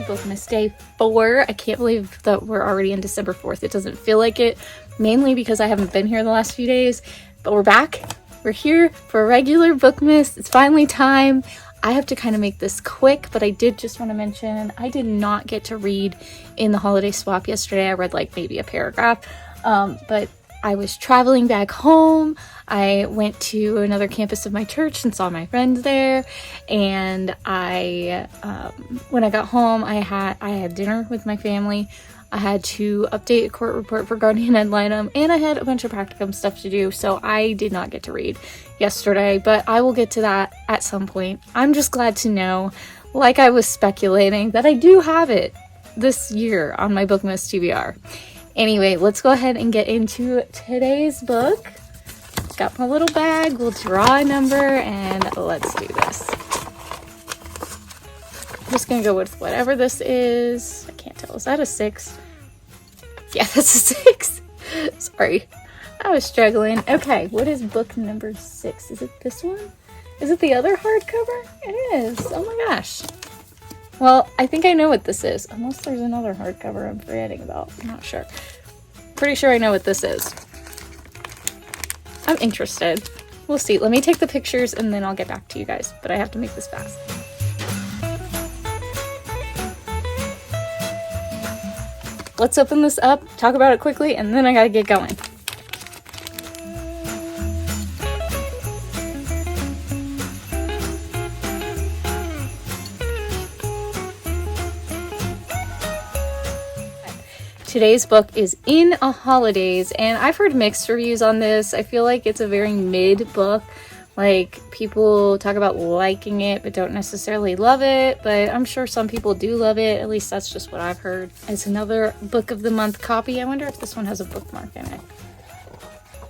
Bookmas Day 4. I can't believe that we're already in December 4th. It doesn't feel like it, mainly because I haven't been here the last few days, but we're back. We're here for a regular Bookmas. It's finally time. I have to kind of make this quick, but I did just want to mention I did not get to read in the holiday swap yesterday. I read like maybe a paragraph, but I was traveling back home. I went to another campus of my church and saw my friends there. And I, when I got home, I had dinner with my family. I had to update a court report for guardian ad litem, and I had a bunch of practicum stuff to do. So I did not get to read yesterday, but I will get to that at some point. I'm just glad to know, like I was speculating, that I do have it this year on my Bookmas TBR. Anyway, let's go ahead and get into today's book. Got my little bag, we'll draw a number, and let's do this. I'm just gonna go with whatever this is. I can't tell, is that a 6? Yeah, that's a 6. Sorry, I was struggling. Okay, what is book number 6? Is it this one? Is it the other hardcover? It is, oh my gosh. Well, I think I know what this is, unless there's another hardcover I'm forgetting about. I'm not sure. Pretty sure I know what this is. I'm interested. We'll see. Let me take the pictures and then I'll get back to you guys, but I have to make this fast. Let's open this up, talk about it quickly, and then I gotta get going. Today's book is In a Holidays, and I've heard mixed reviews on this. I feel like it's a very mid book. Like, people talk about liking it but don't necessarily love it, but I'm sure some people do love it. At least that's just what I've heard. It's another book of the month copy. I wonder if this one has a bookmark in it.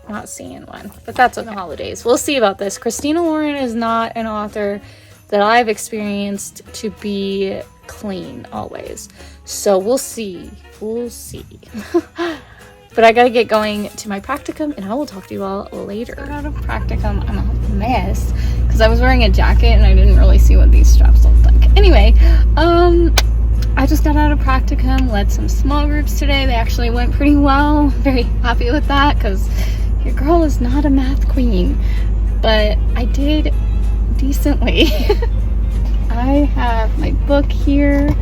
Not seeing one, but that's okay. In the Holidays. We'll see about this. Christina Lauren is not an author that I've experienced to be clean always. So we'll see. We'll see. But I gotta get going to my practicum, and I will talk to you all later. Out of practicum, I'm a mess because I was wearing a jacket and I didn't really see what these straps looked like. Anyway, I just got out of practicum, led some small groups today. They actually went pretty well. Very happy with that because your girl is not a math queen, but I did decently. I have my book here.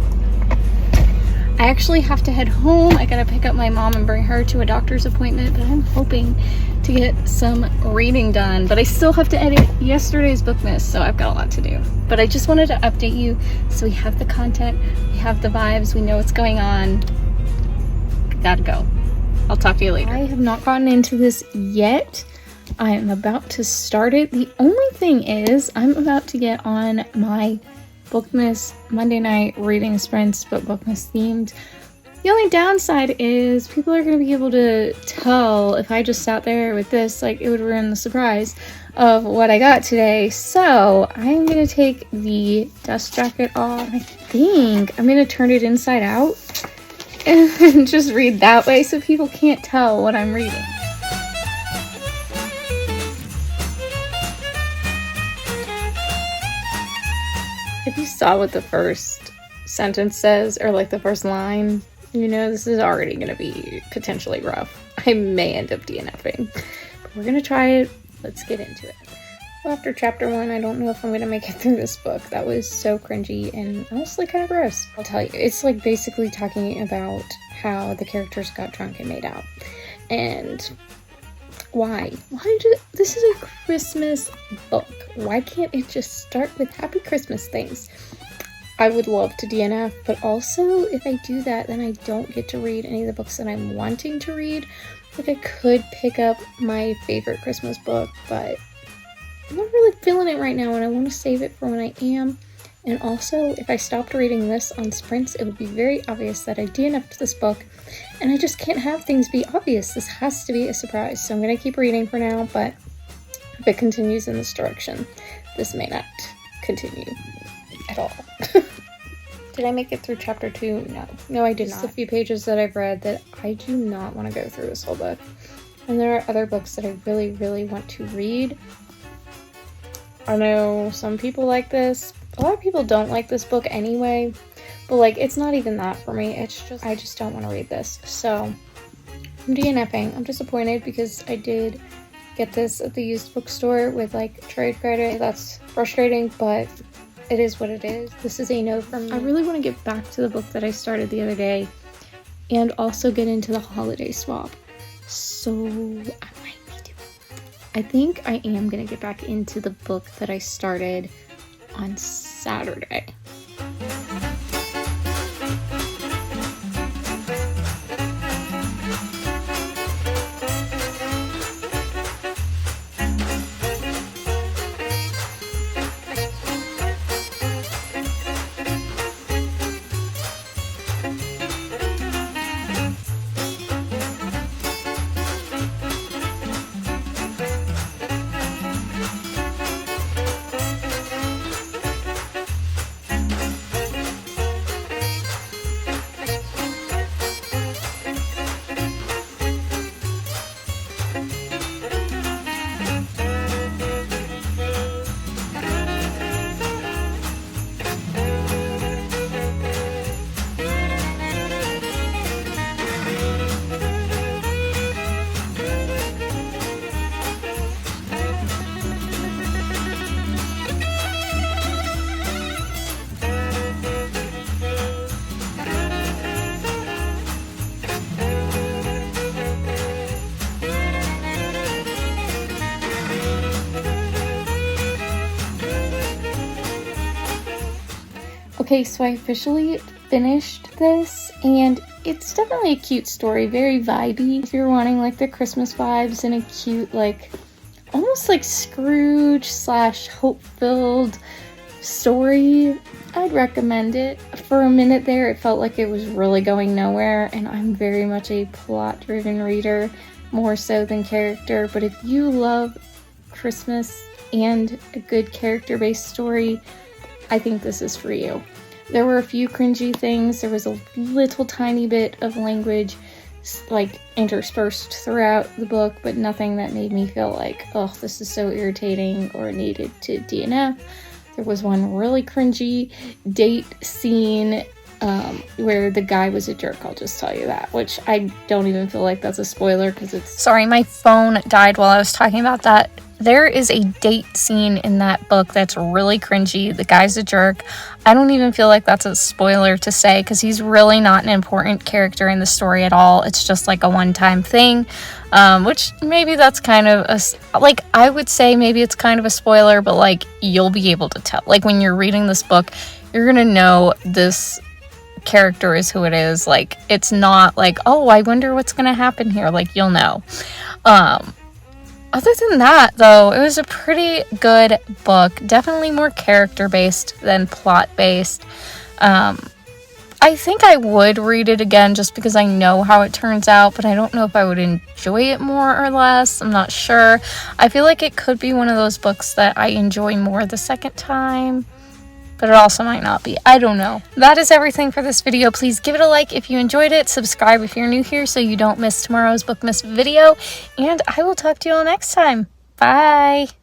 I actually have to head home. I gotta pick up my mom and bring her to a doctor's appointment, but I'm hoping to get some reading done. But I still have to edit yesterday's Bookmas, so I've got a lot to do. But I just wanted to update you so we have the content, we have the vibes, we know what's going on. Gotta go. I'll talk to you later. I have not gotten into this yet. I am about to start it. The only thing is I'm about to get on my Bookmas Monday night reading sprints, but Bookmas themed. The only downside is people are going to be able to tell if I just sat there with this, like it would ruin the surprise of what I got today. So I'm going to take the dust jacket off. I think I'm going to turn it inside out and just read that way so people can't tell what I'm reading. If you saw what the first sentence says, or like the first line, you know this is already going to be potentially rough. I may end up DNFing, but we're going to try it. Let's get into it. Well, after chapter 1, I don't know if I'm going to make it through this book. That was so cringy and honestly kind of gross. I'll tell you, it's like basically talking about how the characters got drunk and made out. And why this is a Christmas book. Why can't it just start with happy Christmas things? I would love to DNF, but also if I do that, then I don't get to read any of the books that I'm wanting to read. Like, I could pick up my favorite Christmas book, but I'm not really feeling it right now, and I want to save it for when I am. And also, if I stopped reading this on sprints, it would be very obvious that I DNF'd this book, and I just can't have things be obvious. This has to be a surprise. So I'm going to keep reading for now, but if it continues in this direction, this may not continue at all. Did I make it through chapter 2? No, I did not. Just a few pages that I've read that I do not want to go through this whole book. And there are other books that I really, really want to read. I know some people like this. A lot of people don't like this book anyway, But like, it's not even that for me. It's just, I just don't want to read this. So I'm DNFing. I'm disappointed because I did get this at the used bookstore with like trade credit. That's frustrating, but it is what it is. This is a no from me. I really want to get back to the book that I started the other day and also get into the holiday swap. So I might be doing that. I think I am going to get back into the book that I started on Saturday. Okay, so I officially finished this, and it's definitely a cute story, very vibey. If you're wanting like the Christmas vibes and a cute, like almost like Scrooge / hope-filled story, I'd recommend it. For a minute there, it felt like it was really going nowhere, and I'm very much a plot-driven reader, more so than character. But if you love Christmas and a good character-based story, I think this is for you. There were a few cringy things. There was a little tiny bit of language like interspersed throughout the book, but nothing that made me feel like, oh, this is so irritating or needed to DNF. There was one really cringy date scene where the guy was a jerk, I'll just tell you that, which I don't even feel like that's a spoiler because it's... Sorry, my phone died while I was talking about that. There is a date scene in that book that's really cringy. The guy's a jerk. I don't even feel like that's a spoiler to say because he's really not an important character in the story at all. It's just like a one-time thing, which maybe that's kind of a... Like, I would say maybe it's kind of a spoiler, but like, you'll be able to tell. Like, when you're reading this book, you're gonna know this character is who it is. Like, it's not like, oh, I wonder what's gonna happen here. Like, you'll know. Other than that, though, it was a pretty good book. Definitely more character-based than plot-based. I think I would read it again just because I know how it turns out, but I don't know if I would enjoy it more or less. I'm not sure. I feel like it could be one of those books that I enjoy more the second time, but it also might not be. I don't know. That is everything for this video. Please give it a like if you enjoyed it. Subscribe if you're new here so you don't miss tomorrow's Bookmas video. And I will talk to you all next time. Bye!